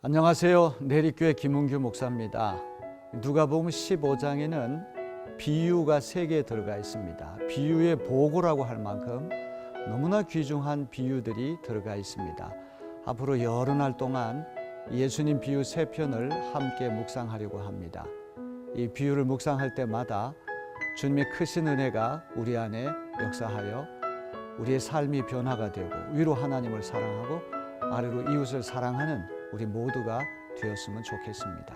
안녕하세요. 내리교회 김은규 목사입니다. 누가복음 15장에는 비유가 3개 들어가 있습니다. 비유의 보고라고 할 만큼 너무나 귀중한 비유들이 들어가 있습니다. 앞으로 여러 날 동안 예수님 비유 3편을 함께 묵상하려고 합니다. 이 비유를 묵상할 때마다 주님의 크신 은혜가 우리 안에 역사하여 우리의 삶이 변화가 되고 위로 하나님을 사랑하고 아래로 이웃을 사랑하는 우리 모두가 되었으면 좋겠습니다.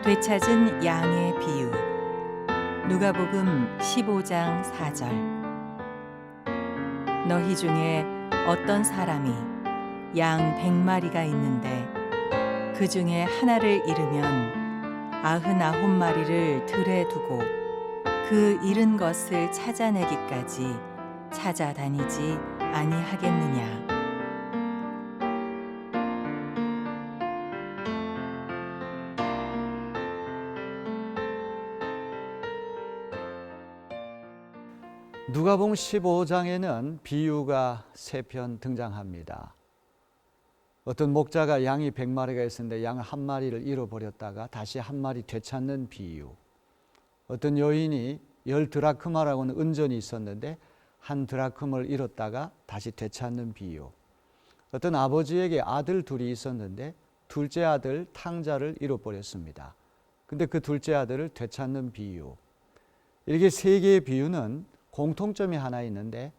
되찾은 양의 비유. 누가복음 15장 4절. 너희 중에 어떤 사람이 양 100마리가 있는데 그 중에 하나를 잃으면 99마리를 들에 두고 그 잃은 것을 찾아내기까지 찾아다니지 아니하겠느냐. 누가복음 15장에는 비유가 3편 등장합니다. 어떤 목자가 양이 100마리가 있었는데 양 한 마리를 잃어버렸다가 다시 한 마리 되찾는 비유. 어떤 여인이 10드라크마라고는 은전이 있었는데 한 드라크마를 잃었다가 다시 되찾는 비유. 어떤 아버지에게 아들 둘이 있었는데 둘째 아들 탕자를 잃어버렸습니다. 근데 그 둘째 아들을 되찾는 비유. 이렇게 3개의 비유는 공통점이 하나 있는데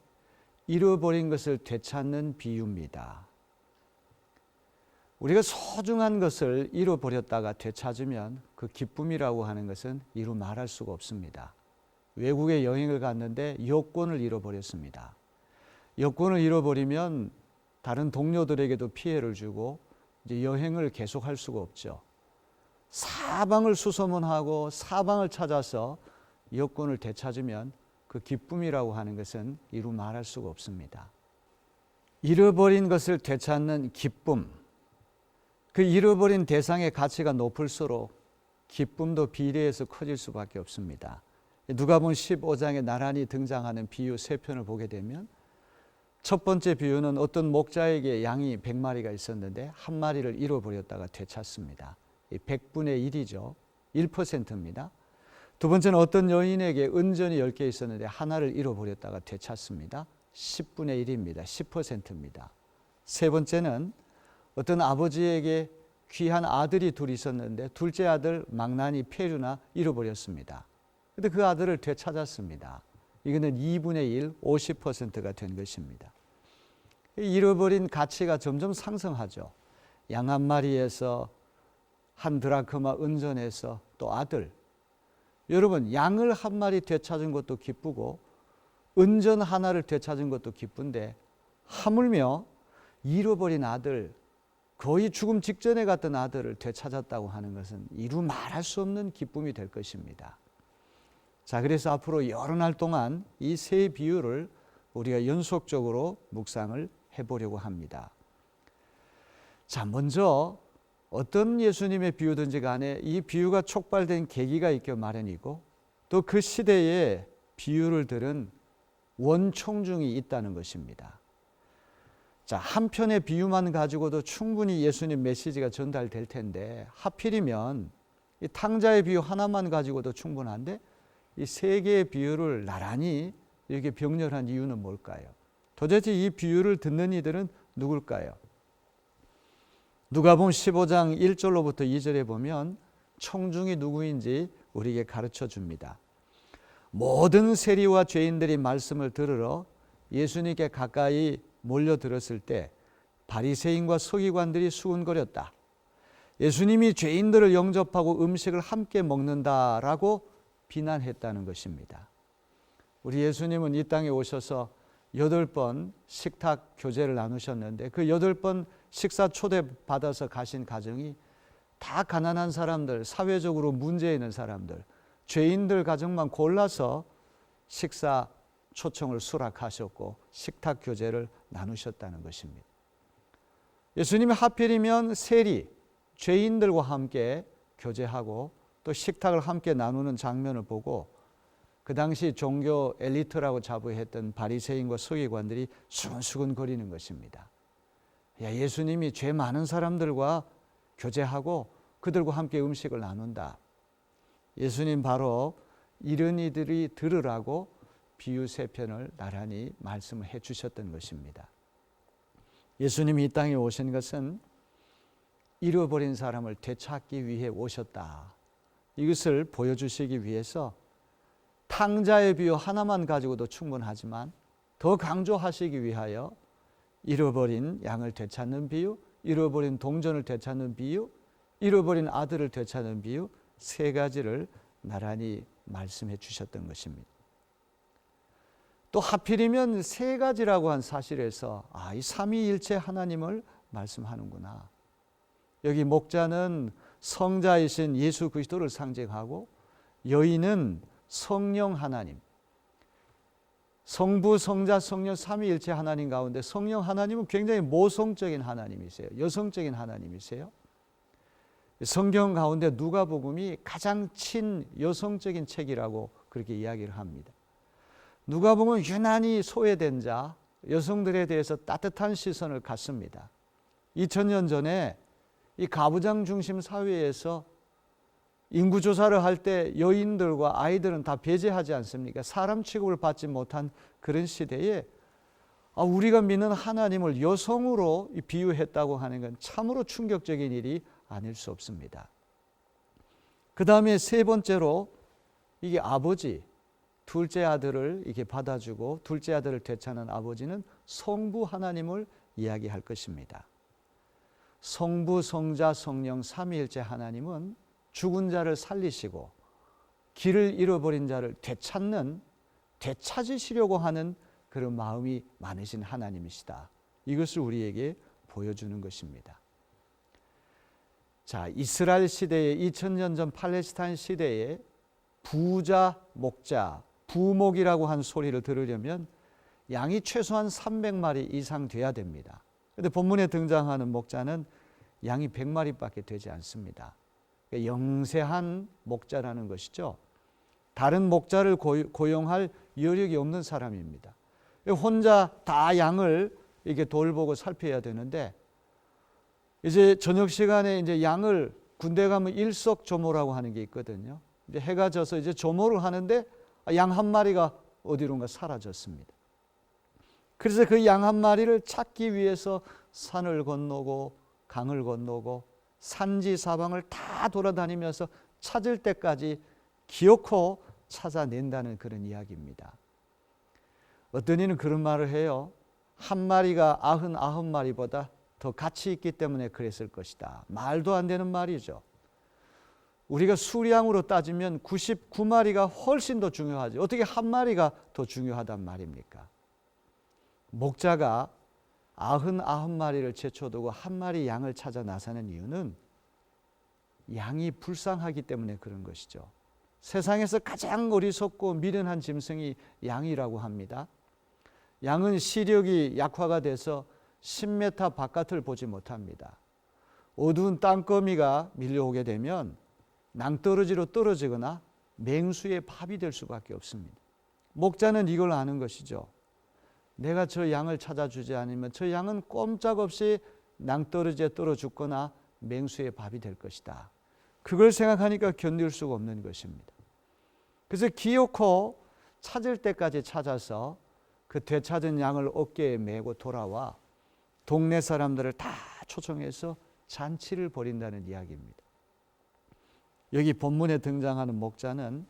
잃어버린 것을 되찾는 비유입니다. 우리가 소중한 것을 잃어버렸다가 되찾으면 그 기쁨이라고 하는 것은 이루 말할 수가 없습니다. 외국에 여행을 갔는데 여권을 잃어버렸습니다. 여권을 잃어버리면 다른 동료들에게도 피해를 주고 이제 여행을 계속할 수가 없죠. 사방을 수소문하고 사방을 찾아서 여권을 되찾으면 그 기쁨이라고 하는 것은 이루 말할 수가 없습니다. 잃어버린 것을 되찾는 기쁨. 그 잃어버린 대상의 가치가 높을수록 기쁨도 비례해서 커질 수밖에 없습니다. 누가복음 15장에 나란히 등장하는 비유 3편을 보게 되면 첫 번째 비유는 어떤 목자에게 양이 100마리가 있었는데 한 마리를 잃어버렸다가 되찾습니다. 100분의 1이죠. 1%입니다. 두 번째는 어떤 여인에게 은전이 10개 있었는데 하나를 잃어버렸다가 되찾습니다. 10분의 1입니다. 10%입니다. 세 번째는 어떤 아버지에게 귀한 아들이 둘 있었는데 둘째 아들 망나니 폐류나 잃어버렸습니다. 그런데 그 아들을 되찾았습니다. 이거는 2분의 1, 50%가 된 것입니다. 잃어버린 가치가 점점 상승하죠. 양 한 마리에서 한 드라크마 은전에서 또 아들. 여러분, 양을 한 마리 되찾은 것도 기쁘고 은전 하나를 되찾은 것도 기쁜데 하물며 잃어버린 아들, 거의 죽음 직전에 갔던 아들을 되찾았다고 하는 것은 이루 말할 수 없는 기쁨이 될 것입니다. 자, 그래서 앞으로 여러 날 동안 이 3 비유를 우리가 연속적으로 묵상을 해보려고 합니다. 자, 먼저 어떤 예수님의 비유든지 간에 이 비유가 촉발된 계기가 있기 마련이고 또 그 시대에 비유를 들은 원총중이 있다는 것입니다. 자, 한 편의 비유만 가지고도 충분히 예수님 메시지가 전달될 텐데 하필이면 이 탕자의 비유 하나만 가지고도 충분한데 이 3개의 비유를 나란히 이렇게 병렬한 이유는 뭘까요? 도대체 이 비유를 듣는 이들은 누굴까요? 누가복음 15장 1절로부터 2절에 보면 청중이 누구인지 우리에게 가르쳐 줍니다. 모든 세리와 죄인들이 말씀을 들으러 예수님께 가까이 몰려들었을 때 바리새인과 서기관들이 수군거렸다. 예수님이 죄인들을 영접하고 음식을 함께 먹는다라고 비난했다는 것입니다. 우리 예수님은 이 땅에 오셔서 8번 식탁 교제를 나누셨는데 그 8번 식사 초대받아서 가신 가정이 다 가난한 사람들, 사회적으로 문제 있는 사람들, 죄인들 가정만 골라서 식사 초청을 수락하셨고 식탁 교제를 나누셨다는 것입니다. 예수님이 하필이면 세리, 죄인들과 함께 교제하고 또 식탁을 함께 나누는 장면을 보고 그 당시 종교 엘리트라고 자부했던 바리새인과 서기관들이 수근수근 거리는 것입니다. 예수님이 죄 많은 사람들과 교제하고 그들과 함께 음식을 나눈다. 예수님 바로 이런 이들이 들으라고 비유 세 편을 나란히 말씀을 해 주셨던 것입니다. 예수님이 이 땅에 오신 것은 잃어버린 사람을 되찾기 위해 오셨다. 이것을 보여주시기 위해서 탕자의 비유 하나만 가지고도 충분하지만 더 강조하시기 위하여 잃어버린 양을 되찾는 비유, 잃어버린 동전을 되찾는 비유, 잃어버린 아들을 되찾는 비유 세 가지를 나란히 말씀해 주셨던 것입니다. 또 하필이면 세 가지라고 한 사실에서 이 삼위일체 하나님을 말씀하는구나. 여기 목자는 성자이신 예수 그리스도를 상징하고 여인은 성령 하나님, 성부, 성자, 성령 삼위일체 하나님 가운데 성령 하나님은 굉장히 모성적인 하나님이세요. 여성적인 하나님이세요. 성경 가운데 누가복음이 가장 친여성적인 책이라고 그렇게 이야기를 합니다. 누가복음은 유난히 소외된 자, 여성들에 대해서 따뜻한 시선을 갖습니다. 2000년 전에 이 가부장 중심 사회에서 인구조사를 할 때 여인들과 아이들은 다 배제하지 않습니까? 사람 취급을 받지 못한 그런 시대에 우리가 믿는 하나님을 여성으로 비유했다고 하는 건 참으로 충격적인 일이 아닐 수 없습니다. 그 다음에 세 번째로 이게 아버지, 둘째 아들을 이렇게 받아주고 둘째 아들을 되찾는 아버지는 성부 하나님을 이야기할 것입니다. 성부, 성자, 성령 삼위일체 하나님은 죽은 자를 살리시고 길을 잃어버린 자를 되찾으시려고 하는 그런 마음이 많으신 하나님이시다. 이것을 우리에게 보여주는 것입니다. 자, 이스라엘 시대에 2000년 전 팔레스타인 시대에 부자, 목자, 부목이라고 한 소리를 들으려면 양이 최소한 300마리 이상 돼야 됩니다. 그런데 본문에 등장하는 목자는 양이 100마리밖에 되지 않습니다. 영세한 목자라는 것이죠. 다른 목자를 고용할 여력이 없는 사람입니다. 혼자 다 양을 이렇게 돌보고 살펴야 되는데 이제 저녁 시간에 이제 양을 군대 가면 일석조모라고 하는 게 있거든요. 이제 해가 져서 이제 조모를 하는데 양 한 마리가 어디론가 사라졌습니다. 그래서 그 양 한 마리를 찾기 위해서 산을 건너고 강을 건너고 산지 사방을 다 돌아다니면서 찾을 때까지 기어코 찾아낸다는 그런 이야기입니다. 어떤 이는 그런 말을 해요. 한 마리가 99마리보다 더 가치 있기 때문에 그랬을 것이다. 말도 안 되는 말이죠. 우리가 수량으로 따지면 99마리가 훨씬 더 중요하죠. 어떻게 한 마리가 더 중요하단 말입니까? 목자가 99마리를 제쳐두고 한 마리 양을 찾아 나서는 이유는 양이 불쌍하기 때문에 그런 것이죠. 세상에서 가장 어리석고 미련한 짐승이 양이라고 합니다. 양은 시력이 약화가 돼서 10m 바깥을 보지 못합니다. 어두운 땅거미가 밀려오게 되면 낭떠러지로 떨어지거나 맹수의 밥이 될 수밖에 없습니다. 목자는 이걸 아는 것이죠. 내가 저 양을 찾아주지 않으면 저 양은 꼼짝없이 낭떠러지에 떨어 죽거나 맹수의 밥이 될 것이다. 그걸 생각하니까 견딜 수가 없는 것입니다. 그래서 기어코 찾을 때까지 찾아서 그 되찾은 양을 어깨에 메고 돌아와 동네 사람들을 다 초청해서 잔치를 벌인다는 이야기입니다. 여기 본문에 등장하는 목자는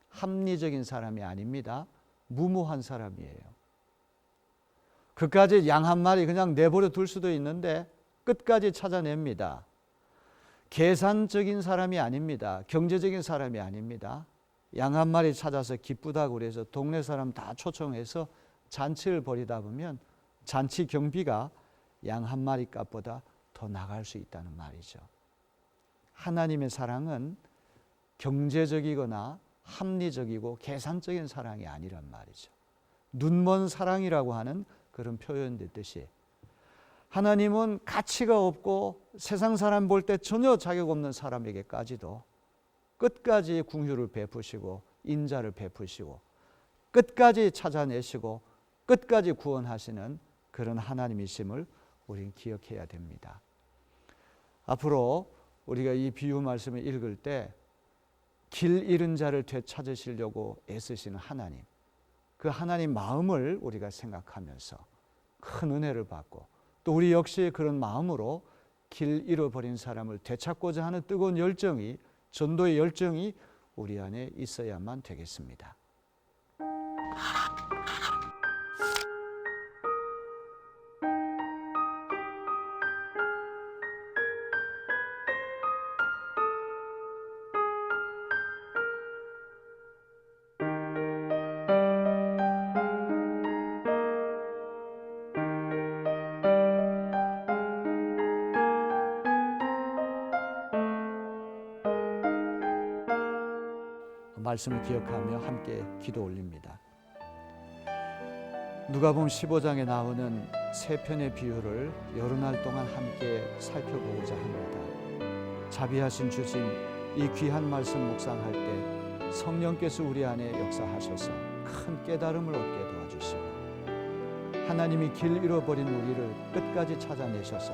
합리적인 사람이 아닙니다. 무모한 사람이에요. 그까지 양 한 마리 그냥 내버려 둘 수도 있는데 끝까지 찾아냅니다. 계산적인 사람이 아닙니다. 경제적인 사람이 아닙니다. 양 한 마리 찾아서 기쁘다고 그래서 동네 사람 다 초청해서 잔치를 벌이다 보면 잔치 경비가 양 한 마리 값보다 더 나갈 수 있다는 말이죠. 하나님의 사랑은 경제적이거나 합리적이고 계산적인 사랑이 아니란 말이죠. 눈먼 사랑이라고 하는 그런 표현됐듯이 하나님은 가치가 없고 세상 사람 볼 때 전혀 자격 없는 사람에게까지도 끝까지 긍휼을 베푸시고 인자를 베푸시고 끝까지 찾아내시고 끝까지 구원하시는 그런 하나님이심을 우리는 기억해야 됩니다. 앞으로 우리가 이 비유 말씀을 읽을 때 길 잃은 자를 되찾으시려고 애쓰시는 하나님, 그 하나님 마음을 우리가 생각하면서 큰 은혜를 받고, 또 우리 역시 그런 마음으로 길 잃어버린 사람을 되찾고자 하는 뜨거운 열정이, 전도의 열정이 우리 안에 있어야만 되겠습니다. 말씀을 기억하며 함께 기도 올립니다. 누가복음 15장에 나오는 세 편의 비유를 여러 날 동안 함께 살펴보고자 합니다. 자비하신 주님, 이 귀한 말씀 묵상할 때 성령께서 우리 안에 역사하셔서 큰 깨달음을 얻게 도와주시고, 하나님이 길 잃어버린 우리를 끝까지 찾아내셔서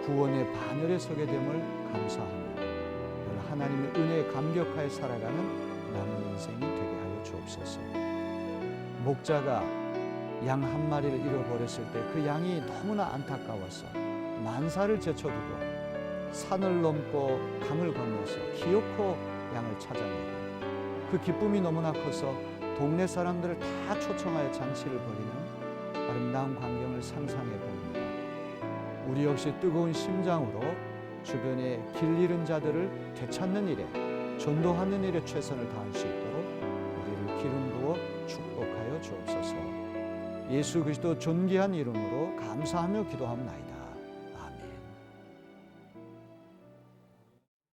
구원의 반열에 서게 됨을 감사하며 하나님의 은혜에 감격하여 살아가는 남은 인생이 되게 하여 주옵소서. 목자가 양 한 마리를 잃어버렸을 때 그 양이 너무나 안타까워서 만사를 제쳐두고 산을 넘고 강을 건너서 기어코 양을 찾아내고, 그 기쁨이 너무나 커서 동네 사람들을 다 초청하여 잔치를 벌이는 아름다운 광경을 상상해 봅니다. 우리 역시 뜨거운 심장으로 주변의 길 잃은 자들을 되찾는 일에, 전도하는 일에 최선을 다할 수 있도록 우리를 기름 부어 축복하여 주옵소서. 예수 그리스도 존귀한 이름으로 감사하며 기도하옵나이다.